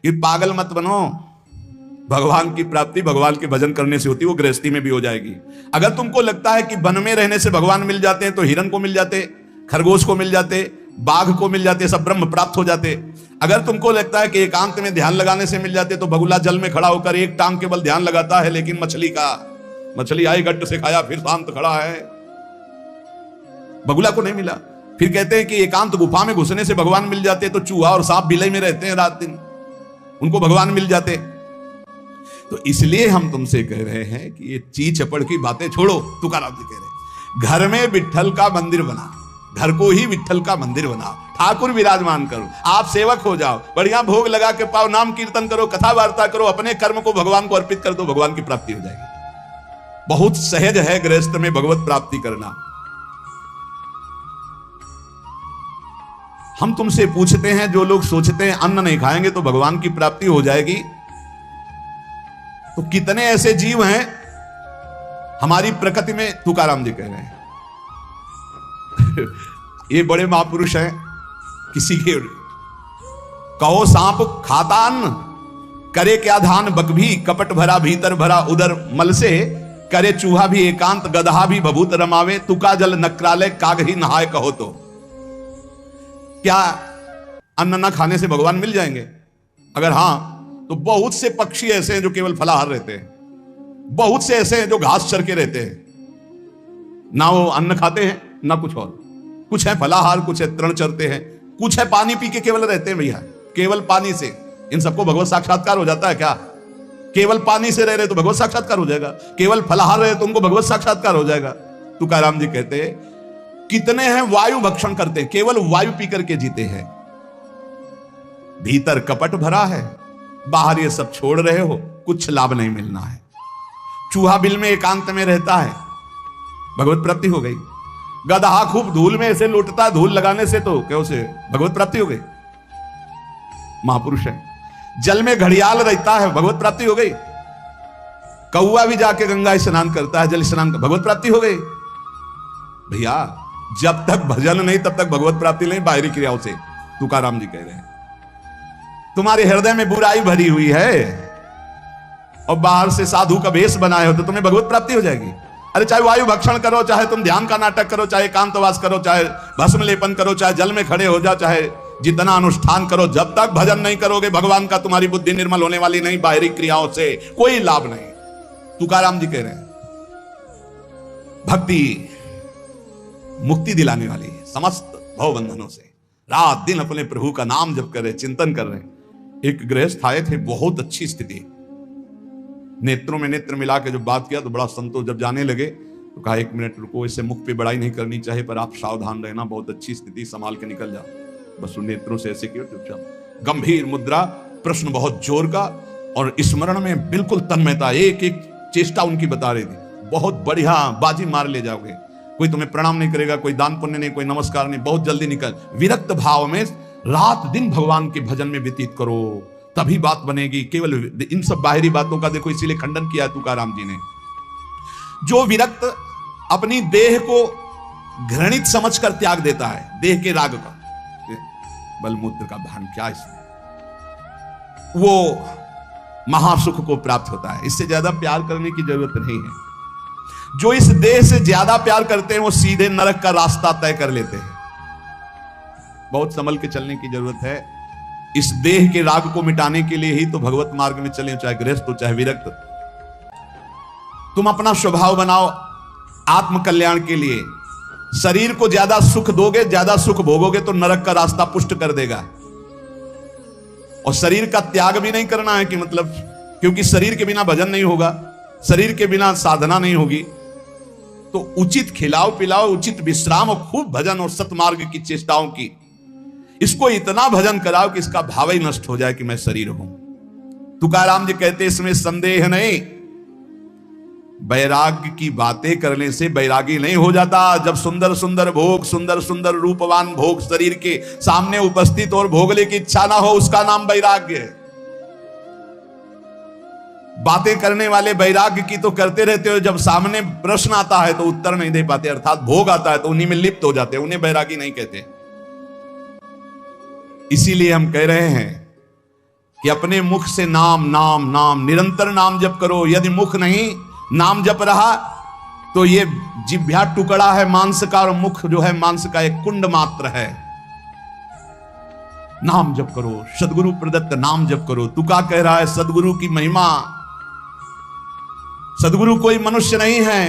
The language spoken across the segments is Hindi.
कि पागल मत बनो, भगवान की प्राप्ति भगवान के भजन करने से होती है, वो गृहस्थी में भी हो जाएगी। अगर तुमको लगता है कि वन में रहने से भगवान मिल जाते हैं तो हिरण को मिल जाते, खरगोश को मिल जाते, बाघ को मिल जाते, सब ब्रह्म प्राप्त हो जाते। अगर तुमको लगता है कि एकांत में ध्यान लगाने से मिल जाते तो बगुला जल में खड़ा होकर एक टांग केवल ध्यान लगाता है, लेकिन मछली आई गट्ट से खाया फिर शांत खड़ा है, बगुला को नहीं मिला। फिर कहते हैं कि एकांत गुफा में घुसने से भगवान मिल जाते, तो चूहा और सांप बिलई में रहते हैं रात दिन, उनको भगवान मिल जाते। तो इसलिए हम तुमसे कह रहे हैं कि ये ची चपड़ की बातें छोड़ो। तुकाराम जी कह रहे हैं घर में विट्ठल का मंदिर बना, घर को ही विट्ठल का मंदिर बना, ठाकुर विराजमान करो, आप सेवक हो जाओ, बढ़िया भोग लगा के पाओ, नाम कीर्तन करो, कथा वार्ता करो, अपने कर्म को भगवान को अर्पित कर दो, भगवान की प्राप्ति हो जाएगी। बहुत सहज है गृहस्थ में भगवत प्राप्ति करना। हम तुमसे पूछते हैं, जो लोग सोचते हैं अन्न नहीं खाएंगे तो भगवान की प्राप्ति हो जाएगी, तो कितने ऐसे जीव हैं हमारी प्रकृति में? तुकाराम जी कह रहे हैं ये बड़े महापुरुष हैं, किसी के कहो सांप खाता अन्न, करे क्या धान बक भी, कपट भरा भीतर भरा उदर मल से, करे चूहा भी एकांत गदहा भी बभूत रमावे, तुका जल नक्राले काग ही नहाए कहो तो। क्या अन्न न खाने से भगवान मिल जाएंगे? अगर हां तो बहुत से पक्षी ऐसे हैं जो केवल फलाहार रहते हैं, बहुत से ऐसे हैं जो घास चर के रहते हैं, ना वो अन्न खाते हैं ना कुछ और, कुछ है फलाहार, कुछ है तृण चरते हैं, कुछ है पानी पी के केवल रहते हैं। भैया केवल पानी से इन सबको भगवत साक्षात्कार हो जाता है क्या? केवल पानी से रह रहे तो भगवत साक्षात्कार हो जाएगा, केवल फलाहार रहे तो उनको भगवत साक्षात्कार हो जाएगा। तुकाराम जी कहते हैं कितने हैं वायु भक्षण करते हैं, केवल वायु पी करके जीते हैं, भीतर कपट भरा है, बाहर ये सब छोड़ रहे हो, कुछ लाभ नहीं मिलना है। चूहा बिल में एकांत में रहता है, भगवत प्राप्ति हो गई। गदहा खूब धूल में ऐसे लौटता है, धूल लगाने से तो क्या उसे भगवत प्राप्ति हो गई, महापुरुष है। जल में घड़ियाल रहता है, भगवत प्राप्ति हो गई। कौआ भी जाके गंगा स्नान करता है, जल स्नान, भगवत प्राप्ति हो गई। भैया जब तक भजन नहीं तब तक भगवत प्राप्ति नहीं, बाहरी क्रियाओं से। तुकाराम जी कह रहे हैं तुम्हारे हृदय में बुराई भरी हुई है और बाहर से साधु का वेश बनाए हो तो तुम्हें भगवत प्राप्ति हो जाएगी। अरे चाहे वायु भक्षण करो, चाहे तुम ध्यान का नाटक करो, चाहे एकांतवास करो, चाहे भस्म लेपन करो, चाहे जल में खड़े हो जाओ, चाहे जितना अनुष्ठान करो, जब तक भजन नहीं करोगे भगवान का तुम्हारी बुद्धि निर्मल होने वाली नहीं, बाहरी क्रियाओं से कोई लाभ नहीं। तुकाराम जी कह रहे हैं भक्ति मुक्ति दिलाने वाली है समस्त भव बंधनों से। रात दिन अपने प्रभु का नाम जप कर रहे, चिंतन कर रहे। एक गृहस्थ आए थे, बहुत अच्छी स्थिति, नेत्रों में नेत्र मिला के जब बात किया तो बड़ा संतोष। जब जाने लगे तो कहा 1 मिनट रुको, इससे मुख पे बड़ाई नहीं करनी चाहिए, पर आप सावधान रहना, बहुत अच्छी स्थिति, संभाल के निकल जाओ। बस उन नेत्रों से ऐसे किया, चुपचाप गंभीर मुद्रा, प्रश्न बहुत जोर का और स्मरण में बिल्कुल तन्मयता, एक एक चेष्टा उनकी बता रही थी। बहुत बढ़िया बाजी मार ले जाओगे, कोई तुम्हें प्रणाम नहीं करेगा, कोई दान पुण्य नहीं, कोई नमस्कार नहीं, बहुत जल्दी निकल। विरक्त भाव में रात दिन भगवान के भजन में व्यतीत करो, तभी बात बनेगी। केवल इन सब बाहरी बातों का देखो इसीलिए खंडन किया तुकाराम जी ने। जो विरक्त अपनी देह को घृणित समझकर त्याग देता है, देह के राग का, बलमूत्र का भान क्या इसमें, वो महासुख को प्राप्त होता है। इससे ज्यादा प्यार करने की जरूरत नहीं है। जो इस देह से ज्यादा प्यार करते हैं वो सीधे नरक का रास्ता तय कर लेते हैं। बहुत संभल के चलने की जरूरत है। इस देह के राग को मिटाने के लिए ही तो भगवत मार्ग में चले, चाहे गृहस्थ हो चाहे विरक्त। तुम अपना स्वभाव बनाओ आत्म कल्याण के लिए। शरीर को ज्यादा सुख दोगे, ज्यादा सुख भोगोगे तो नरक का रास्ता पुष्ट कर देगा। और शरीर का त्याग भी नहीं करना है कि मतलब, क्योंकि शरीर के बिना भजन नहीं होगा, शरीर के बिना साधना नहीं होगी। तो उचित खिलाओ पिलाओ, उचित विश्राम और खूब भजन और सतमार्ग की चेष्टाओं की। इसको इतना भजन कराओ कि इसका भाव ही नष्ट हो जाए कि मैं शरीर हूं। तुकाराम जी कहते इसमें संदेह नहीं, वैराग्य की बातें करने से वैरागी नहीं हो जाता। जब सुंदर सुंदर भोग, सुंदर सुंदर रूपवान भोग शरीर के सामने उपस्थित और भोगने की इच्छा ना हो, उसका नाम वैराग्य है। बातें करने वाले वैराग्य की तो करते रहते हो, जब सामने प्रश्न आता है तो उत्तर नहीं दे पाते, अर्थात भोग आता है तो उन्हीं में लिप्त हो जाते हैं, उन्हें वैरागी नहीं कहते। इसीलिए हम कह रहे हैं कि अपने मुख से नाम नाम नाम निरंतर नाम जप करो। यदि मुख नहीं नाम जप रहा तो ये जिह्वा टुकड़ा है मांस का, और मुख जो है मांस का एक कुंड मात्र है। नाम जप करो, सदगुरु प्रदत्त नाम जप करो। तू क्या कह रहा है? सदगुरु की महिमा। सदगुरु कोई मनुष्य नहीं है।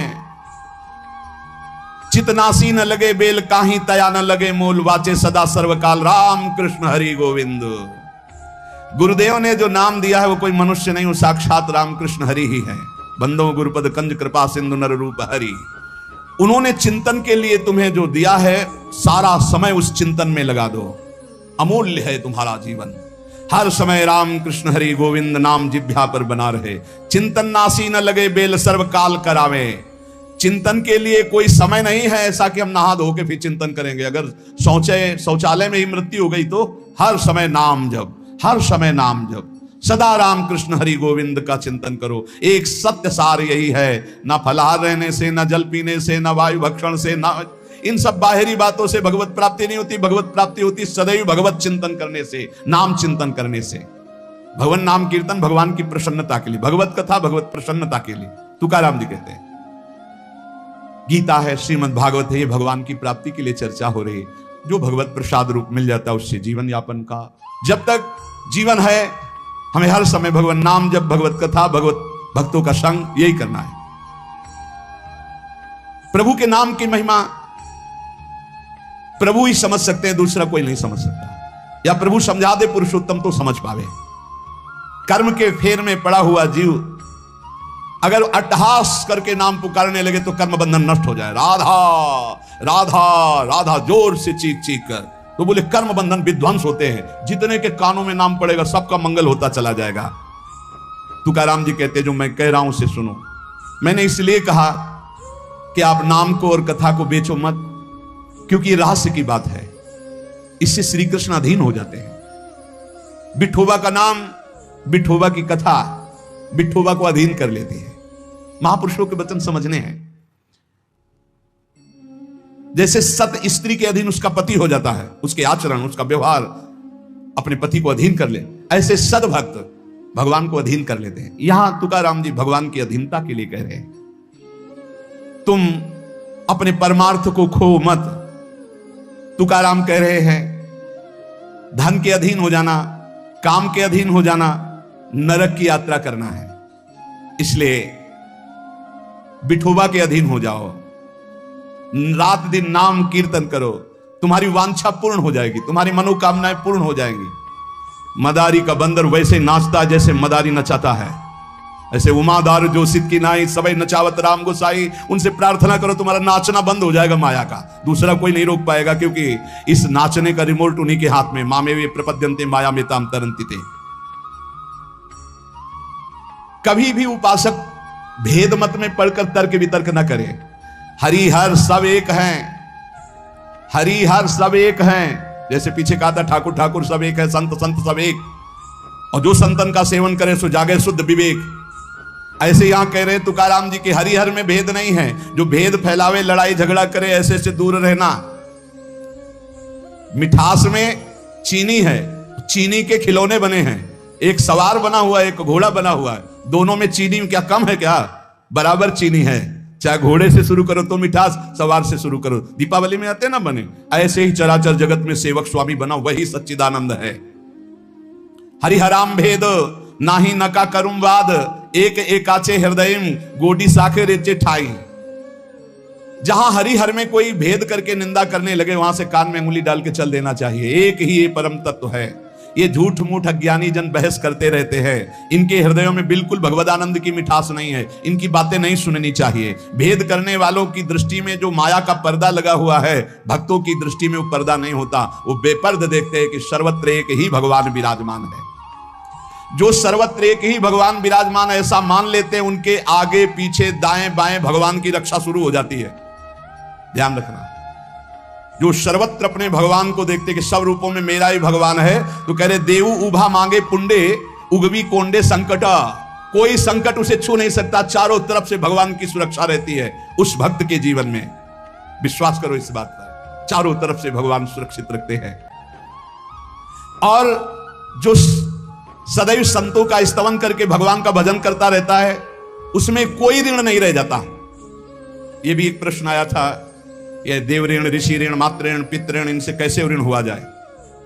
चितनासी न लगे बेल काही, तया न लगे मूल, वाचे सदा सर्वकाल राम कृष्ण हरि गोविंद। गुरुदेव ने जो नाम दिया है वो कोई मनुष्य नहीं, वो साक्षात राम कृष्ण हरि ही है। बंदो गुरुपद कंज कृपा सिंधु नर रूप हरि। उन्होंने चिंतन के लिए तुम्हें जो दिया है, सारा समय उस चिंतन में लगा दो। अमूल्य है तुम्हारा जीवन। हर समय राम कृष्ण हरि गोविंद नाम जिह्वा पर बना रहे। चिंतन नासी न लगे बेल सर्वकाल करावे। चिंतन के लिए कोई समय नहीं है ऐसा कि हम नहा धो के फिर चिंतन करेंगे। अगर शौचालय में ही मृत्यु हो गई तो हर समय नाम जप, हर समय नाम जप। सदा राम कृष्ण हरि गोविंद का चिंतन करो। एक सत्य सार यही है, ना फलाहार रहने से, ना जल पीने से, ना वायु भक्षण से, ना इन सब बाहरी बातों से भगवत प्राप्ति नहीं होती। भगवत प्राप्ति होती सदैव भगवत चिंतन करने से, नाम चिंतन करने से। भगवान नाम कीर्तन भगवान की प्रसन्नता के लिए, भगवत कथा भगवत प्रसन्नता के लिए। तुकाराम जी कहते हैं, गीता है, श्रीमद् भागवत है, ये भगवान की प्राप्ति के लिए चर्चा हो रही है। जो भगवत प्रसाद रूप मिल जाता है उससे जीवन यापन का, जब तक जीवन है हमें हर समय भगवान नाम जब, भगवत कथा, भगवत भक्तों का संग, यही करना है। प्रभु के नाम की महिमा प्रभु ही समझ सकते हैं, दूसरा कोई नहीं समझ सकता। या प्रभु समझा दे पुरुषोत्तम तो समझ पावे। कर्म के फेर में पड़ा हुआ जीव अगर अट्टहास करके नाम पुकारने लगे तो कर्म बंधन नष्ट हो जाए। राधा राधा राधा जोर से चीख चीख कर, तो बोले कर्म बंधन विध्वंस होते हैं। जितने के कानों में नाम पड़ेगा सबका मंगल होता चला जाएगा। तुकाराम जी कहते जो मैं कह रहा हूं उसे सुनो। मैंने इसलिए कहा कि आप नाम को और कथा को बेचो मत, क्योंकि ये रहस्य की बात है। इससे श्री कृष्ण अधीन हो जाते हैं। विठोबा का नाम, विठोबा की कथा विठोबा को अधीन कर लेती है। महापुरुषों के वचन समझने हैं। जैसे सत स्त्री के अधीन उसका पति हो जाता है, उसके आचरण, उसका व्यवहार अपने पति को अधीन कर ले, ऐसे सद्भक्त भगवान को अधीन कर लेते हैं। यहां तुकाराम जी भगवान की अधीनता के लिए कह रहे हैं, तुम अपने परमार्थ को खो मत। तुकाराम कह रहे हैं धन के अधीन हो जाना, काम के अधीन हो जाना, नरक की यात्रा करना है। इसलिए विठोबा के अधीन हो जाओ, रात दिन नाम कीर्तन करो, तुम्हारी वांछा पूर्ण हो जाएगी, तुम्हारी मनोकामनाएं पूर्ण हो जाएंगी। मदारी का बंदर वैसे नाचता जैसे मदारी नचाता है, ऐसे उमादार जो सिद्ध की नाई सबई नचावत राम गोसाई। उनसे प्रार्थना करो, तुम्हारा नाचना बंद हो जाएगा माया का, दूसरा कोई नहीं रोक पाएगा, क्योंकि इस नाचने का रिमोट उन्हीं के हाथ में। मामे वे प्रपद्यन्ते माया में ताम तरंती थे। कभी भी उपासक भेद मत में पढ़कर तर्क वितर्क न करे। हरि हर सब एक हैं, हरि हर सब एक हैं। जैसे पीछे कहा था ठाकुर ठाकुर सब एक है, संत संत सब एक, और जो संतन का सेवन करे सो जागे शुद्ध विवेक। ऐसे यहां कह रहे तुकाराम जी के हरिहर में भेद नहीं है। जो भेद फैलावे, लड़ाई झगड़ा करे, ऐसे से दूर रहना। मिठास में चीनी है, चीनी के खिलौने बने हैं। एक सवार बना हुआ है, एक घोड़ा बना हुआ है, दोनों में चीनी क्या कम है क्या? बराबर चीनी है। चाहे घोड़े से शुरू करो तो मिठास, सवार से शुरू करो। दीपावली में आते ना बने, ऐसे ही चराचर जगत में सेवक स्वामी बना, वही सच्चिदानंद है। हरिहराम भेद नाही नका करुम वाद, एक एकाचे हृदयम गोडी साखे रेचे ठाई। जहां हरिहर में कोई भेद करके निंदा करने लगे, वहां से कान में उंगली डाल के चल देना चाहिए। एक ही ये परम तत्व है। ये झूठ मूठ अज्ञानी जन बहस करते रहते हैं, इनके हृदयों में बिल्कुल भगवदानंद की मिठास नहीं है। इनकी बातें नहीं सुननी चाहिए। भेद करने वालों की दृष्टि में जो माया का पर्दा लगा हुआ है, भक्तों की दृष्टि में वो पर्दा नहीं होता। वो बेपर्द देखते हैं कि सर्वत्र एक ही भगवान विराजमान है। जो सर्वत्र एक ही भगवान विराजमान ऐसा मान लेते हैं, उनके आगे पीछे दाएं बाएं भगवान की रक्षा शुरू हो जाती है। ध्यान रखना। जो सर्वत्र अपने भगवान को देखते कि सब रूपों में मेरा ही भगवान है, तो कह रहे देवु उभा मांगे पुंडे उगवी कोंडे संकटा। कोई संकट उसे छू नहीं सकता, चारों तरफ से भगवान की सुरक्षा रहती है उस भक्त के जीवन में। विश्वास करो इस बात पर, चारों तरफ से भगवान सुरक्षित रखते हैं। और जो सदैव संतों का स्तवन करके भगवान का भजन करता रहता है, उसमें कोई ऋण नहीं रह जाता। यह भी एक प्रश्न आया था, यह देव ऋण, ऋषि ऋण, मातृ ऋण, पितृ ऋण, इनसे कैसे ऋण हुआ जाए?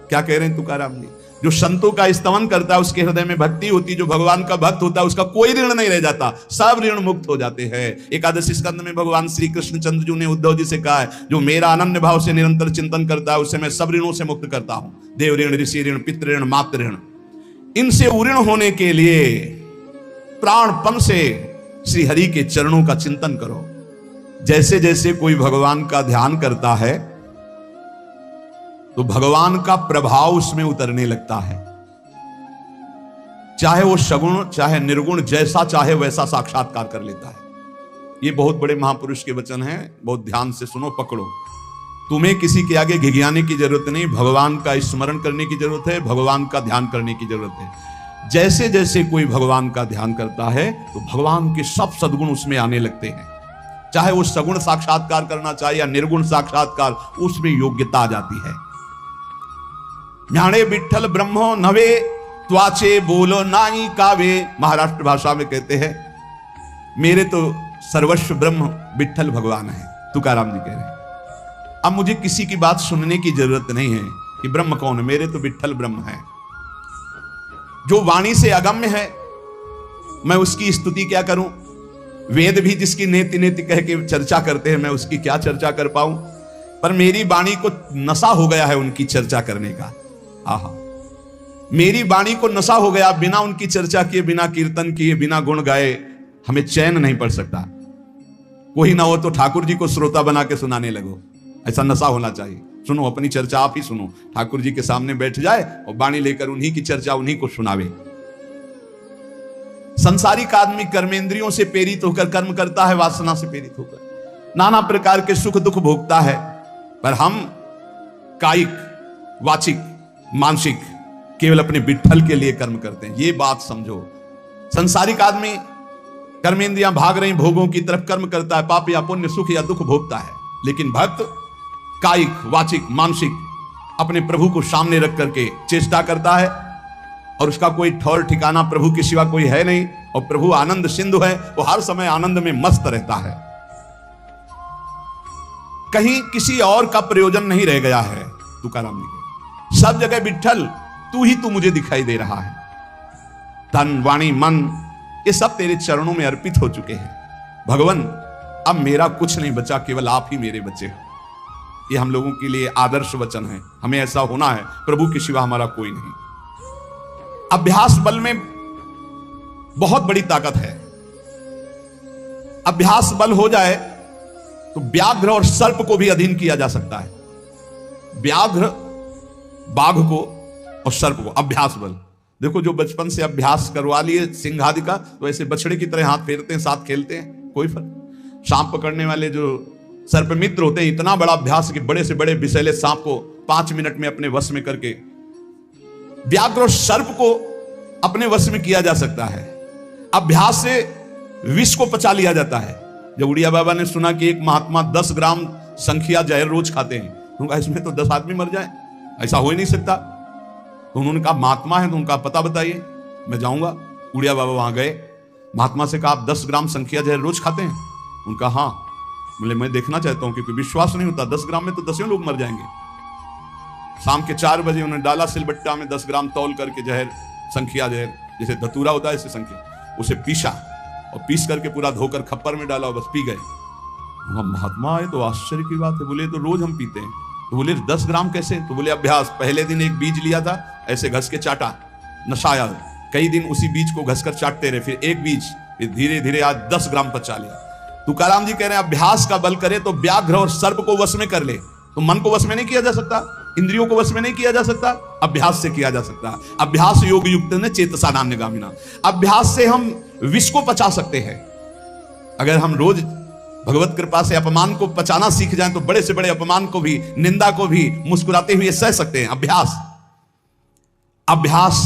क्या कह रहे हैं तुकाराम जी? जो संतों का स्तवन करता है, उसके हृदय में भक्ति होती है, जो भगवान का भक्त होता है, उसका कोई ऋण नहीं रह जाता, सब ऋण मुक्त हो जाते हैं। एकादश स्कंद में भगवान श्री कृष्ण चंद्र जी ने उद्धव जी से कहा है, जो मेरा अनन्य भाव से निरंतर चिंतन करता है, उसे मैं सब ऋणों से मुक्त करता हूं। देव ऋण, ऋषि ऋण, पितृ ऋण, मातृ ऋण, इनसे उऋण होने के लिए प्राणपन से श्री हरि के चरणों का चिंतन करो। जैसे जैसे कोई भगवान का ध्यान करता है तो भगवान का प्रभाव उसमें उतरने लगता है, चाहे वो सगुण चाहे निर्गुण, जैसा चाहे वैसा साक्षात्कार कर लेता है। ये बहुत बड़े महापुरुष के वचन हैं, बहुत ध्यान से सुनो, पकड़ो। तुम्हें किसी के आगे घिघियाने की जरूरत नहीं, भगवान का स्मरण करने की जरूरत है, भगवान का ध्यान करने की जरूरत है। जैसे जैसे कोई भगवान का ध्यान करता है तो भगवान के सब सद्गुण उसमें आने लगते हैं, चाहे वो सगुण साक्षात्कार करना चाहे या निर्गुण साक्षात्कार, उसमें योग्यता आ जाती है। ज्ञाने विठ्ठल ब्रह्मो नवे त्वाचे बोलो नाई कावे, महाराष्ट्र भाषा में कहते हैं मेरे तो सर्वस्व ब्रह्म विठ्ठल भगवान है, तुकाराम जी कह रहे हैं। अब मुझे किसी की बात सुनने की जरूरत नहीं है कि ब्रह्म कौन है, मेरे तो विठ्ठल ब्रह्म है। जो वाणी से अगम्य है, मैं उसकी स्तुति क्या करूं? वेद भी जिसकी नेति नेति कह के चर्चा करते हैं, मैं उसकी क्या चर्चा कर पाऊं? पर मेरी वाणी को नशा हो गया है उनकी चर्चा करने का। आहा, मेरी वाणी को नशा हो गया, बिना उनकी चर्चा किए, बिना कीर्तन किए, बिना गुण गाए हमें चैन नहीं पड़ सकता। कोई ना हो तो ठाकुर जी को श्रोता बना के सुनाने लगो, ऐसा नशा होना चाहिए। सुनो, अपनी चर्चा आप ही सुनो, ठाकुर जी के सामने बैठ जाए और वाणी लेकर उन्हीं की चर्चा उन्हीं को सुनावे। संसारिक आदमी कर्मेंद्रियों से प्रेरित होकर कर्म करता है, वासना से प्रेरित होकर नाना प्रकार के सुख दुख भोगता है, पर हम कायिक, वाचिक, मानसिक केवल अपने विठ्ठल के लिए कर्म करते हैं। ये बात समझो। संसारिक आदमी कर्मेंद्रियां भाग रही भोगों की तरफ, कर्म करता है, पाप या पुण्य, सुख या दुख भोगता है। लेकिन भक्त कायिक, वाचिक, मानसिक अपने प्रभु को सामने रख करके चेष्टा करता है, और उसका कोई ठौर ठिकाना प्रभु के सिवा कोई है नहीं, और प्रभु आनंद सिंधु है, वो हर समय आनंद में मस्त रहता है। कहीं किसी और का प्रयोजन नहीं रह गया है। तुकाराम जी के सब जगह विठ्ठल तू ही तू मुझे दिखाई दे रहा है। तन, वाणी, मन ये सब तेरे चरणों में अर्पित हो चुके हैं। भगवान अब मेरा कुछ नहीं बचा, केवल आप ही मेरे बचे हो। ये हम लोगों के लिए आदर्श वचन है, हमें ऐसा होना है, प्रभु के सिवा हमारा कोई नहीं। अभ्यास बल में बहुत बड़ी ताकत है। अभ्यास बल हो जाए तो व्याघ्र और सर्प को भी अधीन किया जा सकता है। व्याघ्र, बाघ को और सर्प को, अभ्यास बल। देखो, जो बचपन से अभ्यास करवा लिए सिंह आदि का, तो ऐसे बछड़े की तरह हाथ फेरते हैं, साथ खेलते हैं, कोई फर्क। सांप पकड़ने वाले जो सर्प मित्र होते हैं, इतना बड़ा अभ्यास कि बड़े से बड़े विषैले सांप को 5 मिनट में अपने वश में करके, व्याघ्र और सर्प को अपने वश में किया जा सकता है। अभ्यास से विष को पचा लिया जाता है। जब उड़िया बाबा ने सुना कि एक महात्मा 10 ग्राम संखिया जहर रोज खाते हैं, उनका इसमें तो 10 आदमी मर जाए, ऐसा हो ही नहीं सकता। तो उन्होंने कहा महात्मा है तो उनका पता बताइए, मैं जाऊंगा। उड़िया बाबा वहां गए, महात्मा से कहा आप 10 ग्राम संखिया जहर रोज खाते हैं? उनका हाँ। बोले मैं देखना चाहता हूं, क्योंकि विश्वास नहीं होता, 10 ग्राम में तो 10 लोग मर जाएंगे। शाम के 4 बजे उन्होंने डाला सिलबट्टा में 10 ग्राम तौल करके जहर, संखिया जहर, जैसे धतूरा होता है ऐसे संखिया, उसे पीसा और पीस करके पूरा धोकर खप्पर में डाला और बस पी गए। महात्मा आए तो आश्चर्य की बात है, बोले तो रोज हम पीते हैं। तो बोले 10 ग्राम कैसे? तो बोले अभ्यास, पहले दिन एक बीज लिया था, ऐसे घस के चाटा, नशाया, कई दिन उसी बीज को घसकर चाटते रहे, फिर एक बीज, फिर धीरे धीरे आज 10 ग्राम पचा लिया। तुकाराम जी कह रहे हैं अभ्यास का बल करे तो व्याघ्र और सर्प को वश में कर ले। तो मन को वश में नहीं किया जा सकता, इंद्रियों को वश में नहीं किया जा सकता, अभ्यास से किया जा सकता। अभ्यास योग युक्त ने चेतसा नान्यगामिना। अभ्यास से हम विष को पचा सकते हैं। अगर हम रोज भगवत कृपा से अपमान को पचाना सीख जाएं तो बड़े से बड़े अपमान को भी, निंदा को भी मुस्कुराते हुए सह सकते हैं। अभ्यास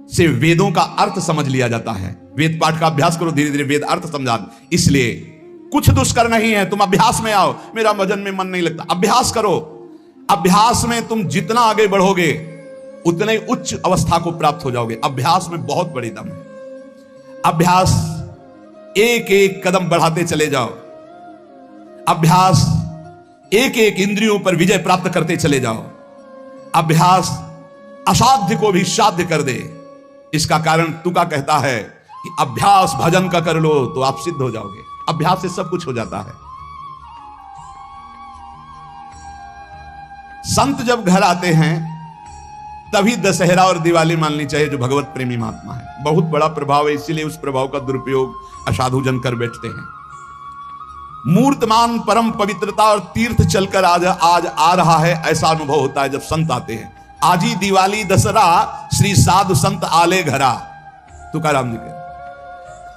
से वेदों का अर्थ समझ लिया जाता है। वेद पाठ का अभ्यास करो, धीरे धीरे वेद अर्थ समझा। इसलिए कुछ दुष्कर नहीं है, तुम अभ्यास में आओ। मेरा भजन में मन नहीं लगता, अभ्यास करो। अभ्यास में तुम जितना आगे बढ़ोगे उतने उच्च अवस्था को प्राप्त हो जाओगे। अभ्यास में बहुत बड़ी दम है। अभ्यास, एक एक कदम बढ़ाते चले जाओ। अभ्यास, एक एक इंद्रियों पर विजय प्राप्त करते चले जाओ। अभ्यास असाध्य को भी साध्य कर दे। इसका कारण तुका कहता है कि अभ्यास भजन का कर लो तो आप सिद्ध हो जाओगे। अभ्यास से सब कुछ हो जाता है। संत जब घर आते हैं तभी दशहरा और दिवाली माननी चाहिए, जो भगवत प्रेमी महात्मा है। बहुत बड़ा प्रभाव है, इसीलिए उस प्रभाव का दुरुपयोग असाधु जन कर बैठते हैं। मूर्तमान परम पवित्रता और तीर्थ चलकर आज आ रहा है, ऐसा अनुभव होता है जब संत आते हैं। आज ही दिवाली दशहरा श्री साधु संत आले घरा, तुकाराम जी के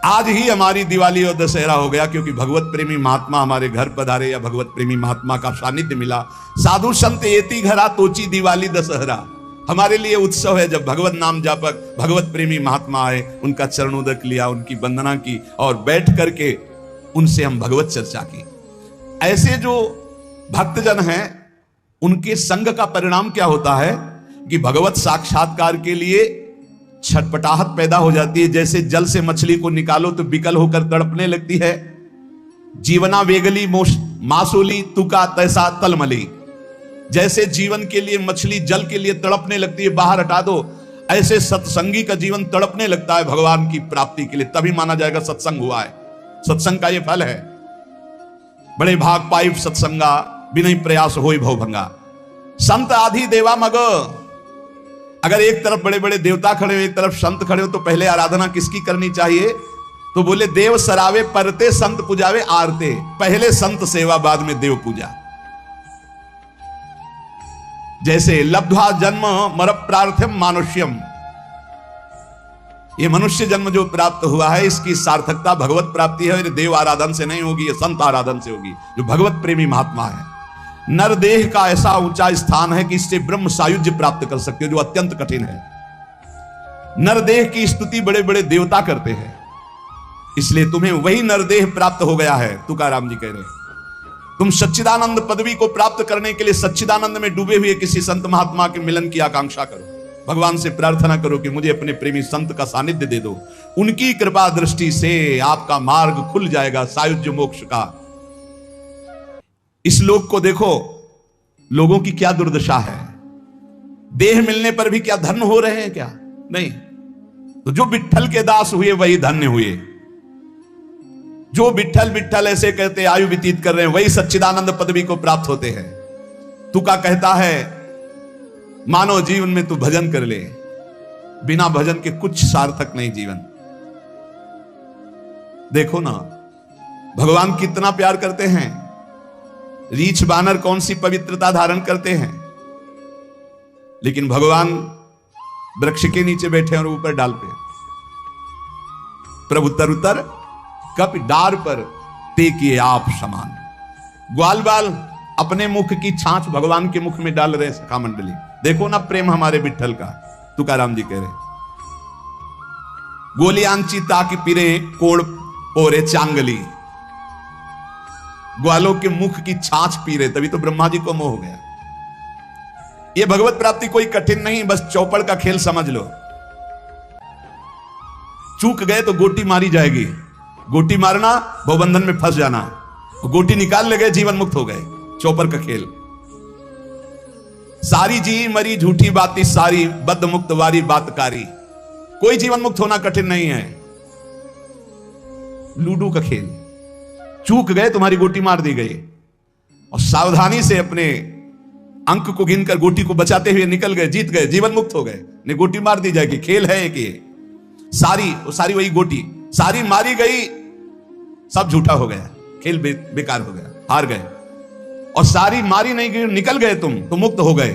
आज ही हमारी दिवाली और दशहरा हो गया, क्योंकि भगवत प्रेमी महात्मा हमारे घर पधारे या भगवत प्रेमी महात्मा का सानिध्य मिला। साधु संत एति घरा तोची दिवाली दशहरा हमारे लिए उत्सव है। जब भगवत नाम जापक भगवत प्रेमी महात्मा आए, उनका चरणोदक लिया, उनकी वंदना की और बैठ करके उनसे हम भगवत चर्चा की। ऐसे जो भक्तजन हैं उनके संग का परिणाम क्या होता है कि भगवत साक्षात्कार के लिए छटपटाहट पैदा हो जाती है। जैसे जल से मछली को निकालो तो विकल होकर तड़पने लगती है। जीवना वेगली मासूली तुका तैसा तलमली, जैसे जीवन के लिए मछली जल के लिए तड़पने लगती है, बाहर हटा दो, ऐसे सत्संगी का जीवन तड़पने लगता है भगवान की प्राप्ति के लिए। तभी माना जाएगा सत्संग हुआ है। सत्संग का यह फल है। बड़े भाग पाइप सत्संगा बिना प्रयास होई भवभंगा। संत आधि देवा मग, अगर एक तरफ बड़े बड़े देवता खड़े हो, एक तरफ संत खड़े हो, तो पहले आराधना किसकी करनी चाहिए? तो बोले देव सरावे परते संत पूजावे आरते। पहले संत सेवा, बाद में देव पूजा। जैसे लब्ध्वा जन्म मर प्रार्थ्यम मानुष्यम, ये मनुष्य जन्म जो प्राप्त हुआ है इसकी सार्थकता भगवत प्राप्ति है। देव आराधन से नहीं होगी, ये संत आराधन से होगी, जो भगवत प्रेमी महात्मा है। नर देह का ऐसा ऊंचा स्थान है कि इससे ब्रह्म सायुज्य प्राप्त कर सकते हो, जो अत्यंत कठिन है। नर देह की स्तुति बड़े बड़े देवता करते हैं, इसलिए तुम्हें वही नरदेह प्राप्त हो गया है। तुकाराम जी कह रहे हैं तुम सच्चिदानंद पदवी को प्राप्त करने के लिए सच्चिदानंद में डूबे हुए किसी संत महात्मा के मिलन की आकांक्षा करो। भगवान से प्रार्थना करो कि मुझे अपने प्रेमी संत का सानिध्य दे दो। उनकी कृपा दृष्टि से आपका मार्ग खुल जाएगा सायुज्य मोक्ष का। इस लोक को देखो, लोगों की क्या दुर्दशा है। देह मिलने पर भी क्या धन्य हो रहे हैं क्या? नहीं। तो जो विट्ठल के दास हुए वही धन्य हुए। जो विट्ठल विट्ठल ऐसे कहते आयु व्यतीत कर रहे हैं, वही सच्चिदानंद पदवी को प्राप्त होते हैं। तुका कहता है मानव जीवन में तू भजन कर ले, बिना भजन के कुछ सार्थक नहीं जीवन। देखो ना भगवान कितना प्यार करते हैं। रीछ बानर कौन सी पवित्रता धारण करते हैं, लेकिन भगवान वृक्ष के नीचे बैठे और ऊपर डाल पे। प्रभु तरुतर कप डार पर ते किए आप समान। ग्वाल बाल अपने मुख की छाछ भगवान के मुख में डाल रहे सखा मंडली। देखो ना प्रेम हमारे विट्ठल का। तुकाराम जी कह रहे गोलियांची ताकि पिरे कोड़ पोरे चांगली। ग्वालों के मुख की छाछ पी रहे, तभी तो ब्रह्मा जी को मोह हो गया। ये भगवत प्राप्ति कोई कठिन नहीं, बस चौपड़ का खेल समझ लो। चूक गए तो गोटी मारी जाएगी। गोटी मारना भवबंधन में फंस जाना, गोटी निकाल ले गए जीवन मुक्त हो गए। चौपर का खेल। सारी जी मरी झूठी बाती सारी, बद्ध मुक्त वारी बातकारी। कोई जीवन मुक्त होना कठिन नहीं है। लूडो का खेल। चूक गए, तुम्हारी गोटी मार दी गई, और सावधानी से अपने अंक को गिनकर गोटी को बचाते हुए निकल गए, जीत गए, जीवन मुक्त हो गए। नहीं गोटी मार दी जाएगी, खेल है कि सारी वही गोटी सारी मारी गई, सब झूठा हो गया, खेल बेकार हो गया, हार गए। और सारी मारी नहीं गई, निकल गए तुम तो मुक्त हो गए।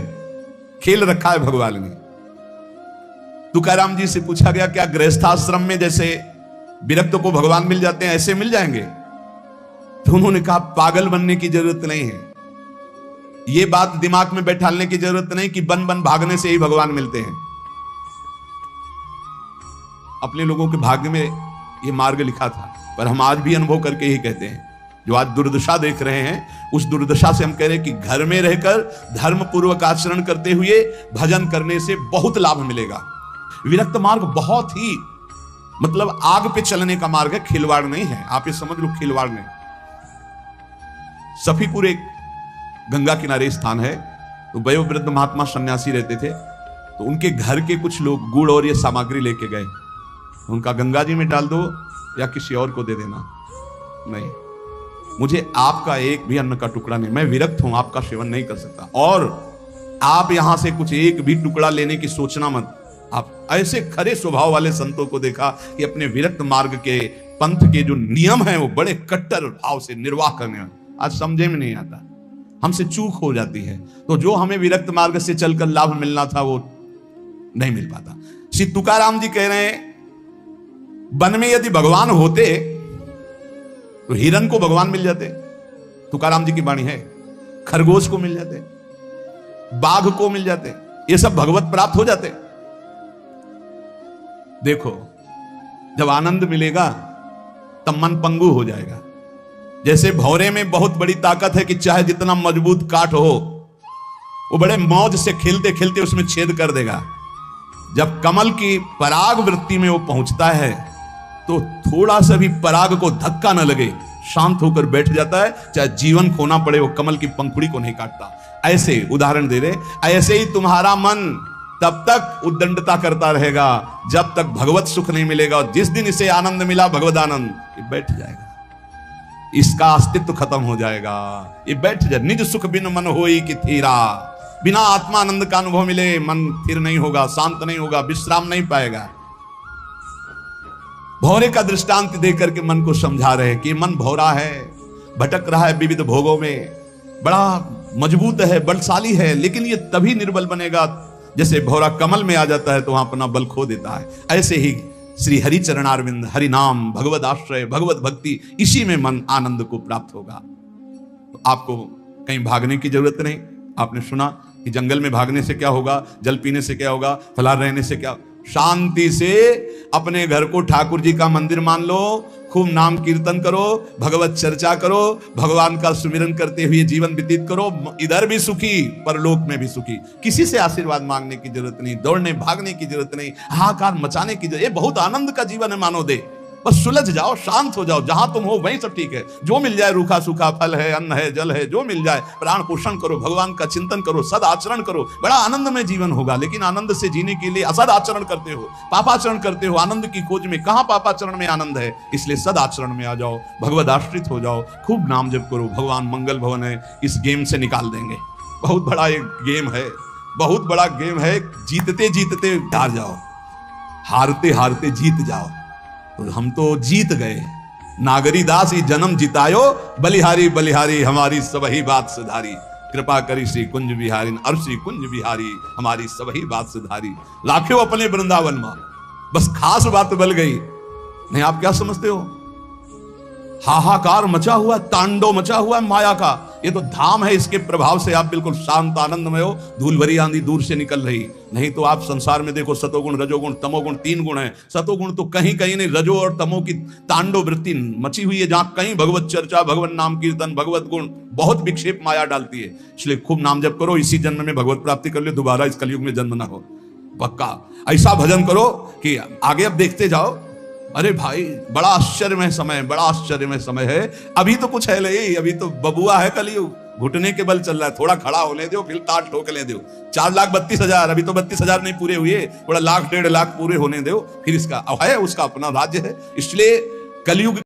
खेल रखा है भगवान ने। तुकाराम जी से पूछा गया क्या गृहस्थाश्रम में जैसे विरक्त को भगवान मिल जाते हैं ऐसे मिल जाएंगे? तो उन्होंने कहा पागल बनने की जरूरत नहीं है। ये बात दिमाग में बैठाने की जरूरत नहीं कि बन बन भागने से ही भगवान मिलते हैं। अपने लोगों के भाग्य में ये मार्ग लिखा था, पर हम आज भी अनुभव करके ही कहते हैं जो आज दुर्दशा देख रहे हैं, उस दुर्दशा से हम कह रहे हैं कि घर में रहकर धर्म पूर्वक आचरण करते हुए भजन करने से बहुत लाभ मिलेगा। विरक्त मार्ग बहुत ही मतलब आग पे चलने का मार्ग है, खिलवाड़ नहीं है। आप ये समझ लो, खिलवाड़ नहीं। सफीपुर एक गंगा किनारे स्थान है, तो वयोवृद्ध महात्मा सन्यासी रहते थे, तो उनके घर के कुछ लोग गुड़ और ये सामग्री लेके गए। उनका गंगा जी में डाल दो या किसी और को दे देना। नहीं, मुझे आपका एक भी अन्न का टुकड़ा नहीं, मैं विरक्त हूं, आपका सेवन नहीं कर सकता। और आप यहां से कुछ एक भी टुकड़ा लेने की सोचना मत। आप ऐसे खरे स्वभाव वाले संतों को देखा कि अपने विरक्त मार्ग के पंथ के जो नियम हैं वो बड़े कट्टर भाव से निर्वाह करने वाले। आज समझे में नहीं आता, हमसे चूक हो जाती है। तो जो हमें विरक्त मार्ग से चलकर लाभ मिलना था वो नहीं मिल पाता। श्री तुकाराम जी कह रहे हैं, वन में यदि भगवान होते तो हिरन को भगवान मिल जाते, तुकाराम जी की वाणी है। खरगोश को मिल जाते, बाघ को मिल जाते, ये सब भगवत प्राप्त हो जाते। देखो, जब आनंद मिलेगा तब मन पंगु हो जाएगा। जैसे भौरे में बहुत बड़ी ताकत है कि चाहे जितना मजबूत काट हो, वो बड़े मौज से खेलते खेलते उसमें छेद कर देगा। जब कमल की पराग वृत्ति में वो पहुंचता है तो थोड़ा सा भी पराग को धक्का न लगे, शांत होकर बैठ जाता है। चाहे जीवन खोना पड़े, वो कमल की पंखुड़ी को नहीं काटता। ऐसे उदाहरण दे रहे, ऐसे ही तुम्हारा मन तब तक उद्दंडता करता रहेगा जब तक भगवत सुख नहीं मिलेगा। और जिस दिन इसे आनंद मिला, भगवत आनंद, ये बैठ जाएगा, इसका अस्तित्व खत्म हो जाएगा, ये बैठ जाए। निज सुख बिन मन होई कि थीरा, बिना आत्मानंद का अनुभव मिले मन स्थिर नहीं होगा, शांत नहीं होगा, विश्राम नहीं पाएगा। भौरे का दृष्टांत देकर के मन को समझा रहे कि मन भौरा है, भटक रहा है विविध भोगों में, बड़ा मजबूत है, बलशाली है, लेकिन ये तभी निर्बल बनेगा जैसे भौरा कमल में आ जाता है तो वहां अपना बल खो देता है। ऐसे ही श्री हरि चरणारविंद, हरि नाम, भगवत आश्रय, भगवत भक्ति, इसी में मन आनंद को प्राप्त होगा। तो आपको कहीं भागने की जरूरत नहीं। आपने सुना कि जंगल में भागने से क्या होगा, जल पीने से क्या होगा, फलाहार रहने से क्या। शांति से अपने घर को ठाकुर जी का मंदिर मान लो, खूब नाम कीर्तन करो, भगवत चर्चा करो, भगवान का सुमिरन करते हुए जीवन व्यतीत करो। इधर भी सुखी, परलोक में भी सुखी। किसी से आशीर्वाद मांगने की जरूरत नहीं, दौड़ने भागने की जरूरत नहीं, हाहाकार मचाने की जरूरत। ये बहुत आनंद का जीवन है मानो दे। बस सुलझ जाओ, शांत हो जाओ, जहां तुम हो वहीं सब ठीक है। जो मिल जाए, रूखा सूखा फल है, अन्न है, जल है, जो मिल जाए, प्राण पोषण करो, भगवान का चिंतन करो, सद आचरण करो, बड़ा आनंद में जीवन होगा। लेकिन आनंद से जीने के लिए असद आचरण करते हो, पापाचरण करते हो, आनंद की खोज में। कहां पापाचरण में आनंद है? इसलिए सद आचरण में आ जाओ, भगवद आश्रित हो जाओ, खूब नाम जप करो। भगवान मंगल भवन है, इस गेम से निकाल देंगे। बहुत बड़ा एक गेम है, बहुत बड़ा गेम है। जीतते जीतते हार जाओ, हारते हारते जीत जाओ। तो हम तो जीत गए। नागरी दास ही जन्म जितायो, बलिहारी बलिहारी हमारी सबही बात सुधारी। कृपा करी श्री कुंज बिहारी, और श्री कुंज बिहारी हमारी सबही बात सुधारी। लाखों अपने वृंदावन में, बस खास बात बल गई। नहीं, आप क्या समझते हो? हाहाकार मचा हुआ, तांडव मचा हुआ माया का। ये तो धाम है, इसके प्रभाव से आप बिल्कुल शांत आनंदमय हो। धूल भरी आंधी दूर से निकल रही। नहीं तो आप संसार में देखो, सतोगुण, रजोगुण, तमोगुण, 3 गुण है। सतोगुण तो कहीं कहीं नहीं, रजो और तमो की तांडव वृत्ति मची हुई है। जहां कहीं भगवत चर्चा, भगवत नाम कीर्तन, भगवत गुण, बहुत विक्षेप माया डालती है। इसलिए खूब नाम जप करो, इसी जन्म में भगवत प्राप्ति कर लो, दोबारा इस कलयुग में जन्म ना हो। पक्का ऐसा भजन करो कि आगे अब देखते जाओ। अरे भाई, बड़ा आश्चर्यमय समय, बड़ा आश्चर्यमय समय है। अभी तो कुछ है नहीं, अभी तो बबुआ है कलयुग, घुटने के बल चल रहा है। थोड़ा खड़ा होने दो, फिर ताट ठोक ले दो। 4,32,000, अभी तो 32,000 नहीं पूरे हुए, थोड़ा 1,00,000 1,50,000 पूरे होने दो, फिर इसका है, उसका अपना राज्य है। इसलिए कलयुग